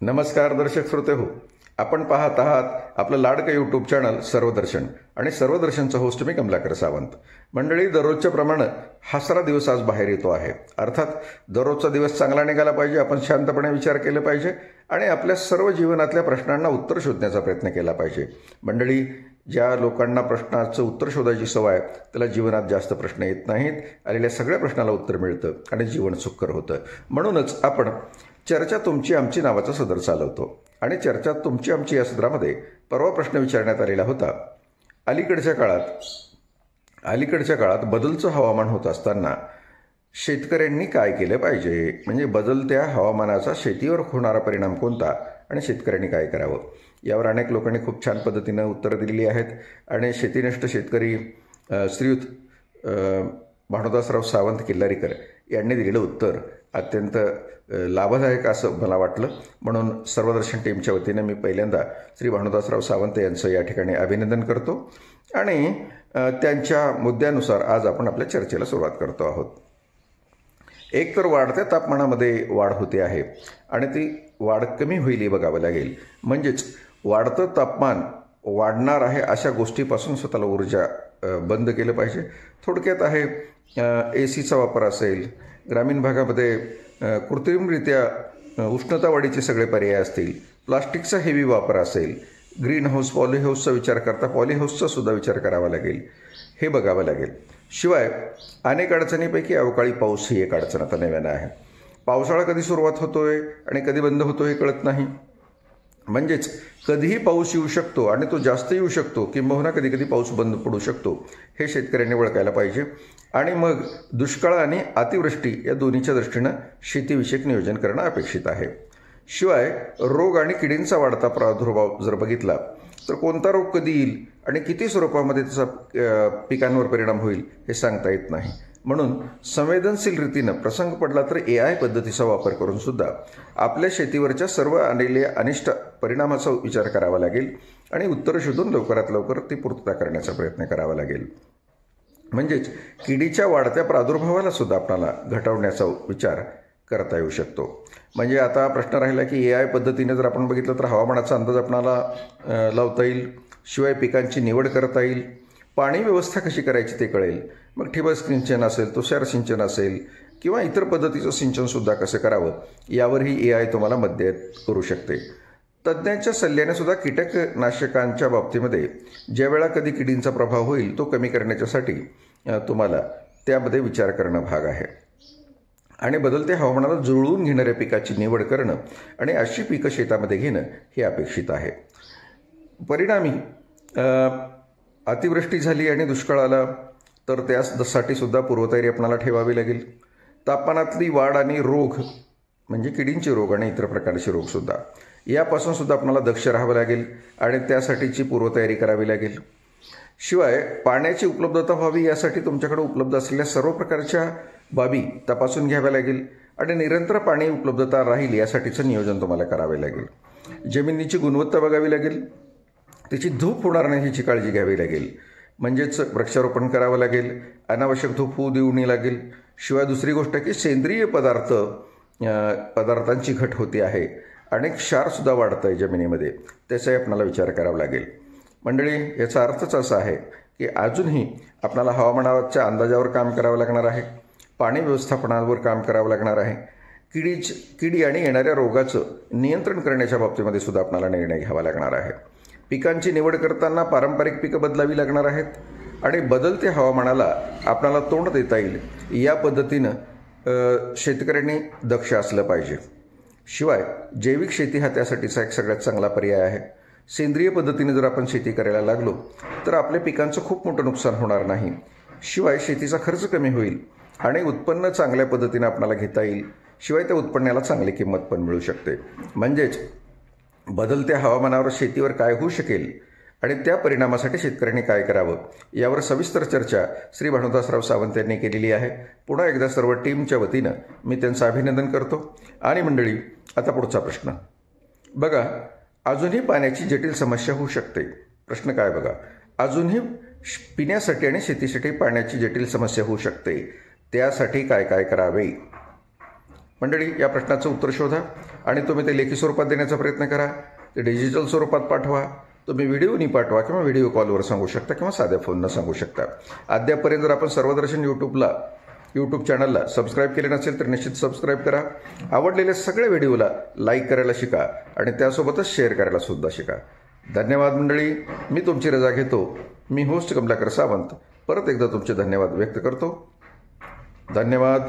नमस्कार दर्शक श्रोते हो, आपण पाहत आहात आपलं लाडकं यूट्यूब चॅनल सर्वदर्शन आणि सर्वदर्शनचं होस्ट मी कमलाकर सावंत. मंडळी, दररोजच्या प्रमाणे हासरा दिवस आज बाहेर येतो आहे. अर्थात दररोजचा दिवस चांगला निघाला पाहिजे, आपण शांतपणे विचार केले पाहिजे आणि आपल्या सर्व जीवनातल्या प्रश्नांना उत्तर शोधण्याचा प्रयत्न केला पाहिजे. मंडळी, ज्या लोकांना प्रश्नाचं उत्तर शोधायची सवय आहे त्याला जीवनात जास्त प्रश्न येत नाहीत. आलेल्या सगळ्या प्रश्नाला उत्तर मिळतं आणि जीवन सुखकर होतं. म्हणूनच आपण चर्चा तुमची आमची नावाचा सदर चालवतो आणि चर्चा तुमची आमची या सदरामध्ये परवा प्रश्न विचारण्यात आलेला होता. अलीकडच्या काळात बदलचं हवामान होत असताना शेतकऱ्यांनी काय केलं पाहिजे, म्हणजे बदलत्या हवामानाचा शेतीवर होणारा परिणाम कोणता आणि शेतकऱ्यांनी काय करावं, यावर अनेक लोकांनी खूप छान पद्धतीनं उत्तरं दिलेली आहेत. आणि शेतीनिष्ठ शेतकरी श्रीयुत भानुदासराव सावंत किल्लारीकर यांनी दिलेलं उत्तर अत्यंत लाभदायक असं मला वाटलं. म्हणून सर्वदर्शन टीमच्या वतीने मी पहिल्यांदा श्री भानुदासराव सावंत यांचं या ठिकाणी अभिनंदन करतो आणि त्यांच्या मुद्द्यानुसार आज आपण आपल्या चर्चेला सुरुवात करतो आहोत. एक तर वाढत्या तापमानामध्ये वाढ होते आहे आणि ती वाढ कमी होईल हे बघावं लागेल. म्हणजेच वाढतं तापमान वाढणार आहे अशा गोष्टीपासून स्वतःला ऊर्जा बंद केलं पाहिजे. थोडक्यात आहे, AC चा वापर असेल, ग्रामीण भागामध्ये कृत्रिमरित्या उष्णता वाढीचे सगळे पर्याय असतील, प्लास्टिकचा हेवी वापर असेल, ग्रीन हाऊस पॉलीहाऊसचा विचार करता पॉलीहाऊसचा सुद्धा विचार करावा लागेल, हे बघावं लागेल. शिवाय अनेक अडचणीपैकी अवकाळी पाऊस ही एक अडचण आता नव्यानं आहे. पावसाळा कधी सुरुवात होतोय आणि कधी बंद होतो हे कळत नाही. म्हणजेच कधीही पाऊस येऊ शकतो आणि तो जास्त येऊ शकतो, किंबहुना कधी कधी पाऊस बंद पडू शकतो, हे शेतकऱ्यांनी ओळखायला पाहिजे. आणि मग दुष्काळ आणि अतिवृष्टी या दोन्हीच्या दृष्टीनं शेतीविषयक नियोजन करणं अपेक्षित आहे. शिवाय रोग आणि किडींचा वाढता प्रादुर्भाव जर बघितला तर कोणता रोग कधी येईल आणि किती स्वरूपामध्ये त्याचा पिकांवर परिणाम होईल हे सांगता येत नाही. म्हणून संवेदनशील रीतीनं प्रसंग पडला तर AI पद्धतीचा वापर करून सुद्धा आपल्या शेतीवरच्या सर्व आलेल्या अनिष्ट परिणामाचा विचार करावा लागेल आणि उत्तर शोधून लवकरात लवकर ती पूर्तता करण्याचा प्रयत्न करावा लागेल. म्हणजेच किडीच्या वाढत्या प्रादुर्भावाला सुद्धा आपल्याला घटवण्याचा विचार करता येऊ शकतो. म्हणजे आता प्रश्न राहिला की AI पद्धतीने जर आपण बघितलं तर हवामानाचा अंदाज आपणाला लावता येईल. शिवाय पिकांची निवड करता येईल. पाणी व्यवस्था कशी करायची ते कळेल. मग ठिबक सिंचन असेल, तुषार सिंचन असेल किंवा इतर पद्धतीचं सिंचनसुद्धा कसं करावं यावरही AI तुम्हाला मदत करू शकते. तज्ज्ञांच्या सल्ल्याने सुद्धा कीटकनाशकांच्या बाबतीमध्ये ज्या वेळा कधी किडींचा प्रभाव होईल तो कमी करण्याच्यासाठी तुम्हाला त्यामध्ये विचार करणं भाग आहे. आणि बदलत्या हवामानाला जुळवून घेणाऱ्या पिकाची निवड करणं आणि अशी पिकं शेतामध्ये घेणं हे अपेक्षित आहे. परिणामी अतिवृष्टी झाली आणि दुष्काळ आला तर त्यासाठी सुद्धा पूर्वतयारी आपल्याला ठेवावी लागेल. तापमानातली वाढ आणि रोग म्हणजे किडींचे रोग आणि इतर प्रकारचे रोगसुद्धा यापासून सुद्धा आपल्याला दक्ष राहावं लागेल आणि त्यासाठीची पूर्वतयारी करावी लागेल. शिवाय पाण्याची उपलब्धता व्हावी यासाठी तुमच्याकडे उपलब्ध असलेल्या सर्व प्रकारच्या बाबी तपासून घ्याव्या लागेल आणि निरंतर पाणी उपलब्धता राहील यासाठीचं नियोजन तुम्हाला करावे लागेल. जमिनीची गुणवत्ता बघावी लागेल, त्याची धूप होणार नाही याची काळजी घ्यावी लागेल. म्हणजेच वृक्षारोपण करावं लागेल, अनावश्यक धूप होऊ देऊ नये लागेल. शिवाय दुसरी गोष्ट की सेंद्रिय पदार्थांची घट होते आहे आणि क्षारसुद्धा वाढतं आहे जमिनीमध्ये, त्याचाही आपल्याला विचार करावा लागेल. मंडळी, याचा अर्थच असा आहे की अजूनही आपल्याला हवामानाच्या अंदाजावर काम करावं लागणार आहे, पाणी व्यवस्थापनावर काम करावं लागणार आहे, किडी आणि येणाऱ्या रोगाचं नियंत्रण करण्याच्या बाबतीमध्ये सुद्धा आपल्याला निर्णय घ्यावा लागणार आहे. पिकांची निवड करताना पारंपरिक पिकं बदलावी लागणार आहेत आणि बदलत्या हवामानाला आपल्याला तोंड देता येईल या पद्धतीनं शेतकऱ्यांनी दक्ष असलं पाहिजे. शिवाय जैविक शेती हा त्यासाठीचा एक सगळ्यात चांगला पर्याय आहे. सेंद्रिय पद्धतीने जर आपण शेती करायला लागलो तर आपल्या पिकांचं खूप मोठं नुकसान होणार नाही. शिवाय शेतीचा खर्च कमी होईल आणि उत्पन्न चांगल्या पद्धतीने आपल्याला घेता येईल. शिवाय त्या उत्पन्नाला चांगली किंमत पण मिळू शकते. म्हणजेच बदलत्या हवामानावर शेतीवर काय होऊ शकेल आणि त्या परिणामासाठी शेतकऱ्यांनी काय करावं यावर सविस्तर चर्चा श्री भानुदासराव सावंत यांनी केलेली आहे. पुन्हा एकदा सर्व टीमच्या वतीनं मी त्यांचं अभिनंदन करतो. आणि मंडळी, आता पुढचा प्रश्न बघा. अजूनही पाण्याची जटिल समस्या होऊ शकते. प्रश्न काय बघा, अजूनही पिण्यासाठी आणि शेतीसाठी पाण्याची जटिल समस्या होऊ शकते, त्यासाठी काय काय करावे. मंडळी, या प्रश्नाचं उत्तर शोधा आणि तुम्ही ते लेखी स्वरूपात देण्याचा प्रयत्न करा. ते डिजिटल स्वरूपात पाठवा. तुम्ही व्हिडिओनी पाठवा किंवा व्हिडिओ कॉलवर सांगू शकता किंवा साध्या फोननं सांगू शकता. अद्यापपर्यंत जर आपण सर्वदर्शन यूट्यूब चॅनलला सबस्क्राईब केले नसेल तर निश्चित सबस्क्राईब करा. आवडलेल्या सगळ्या व्हिडिओला लाईक करायला शिका आणि त्यासोबतच शेअर करायला सुद्धा शिका. धन्यवाद मंडळी. मी तुमची रजा घेतो. मी होस्ट कमलाकर सावंत परत एकदा तुमचे धन्यवाद व्यक्त करतो. धन्यवाद.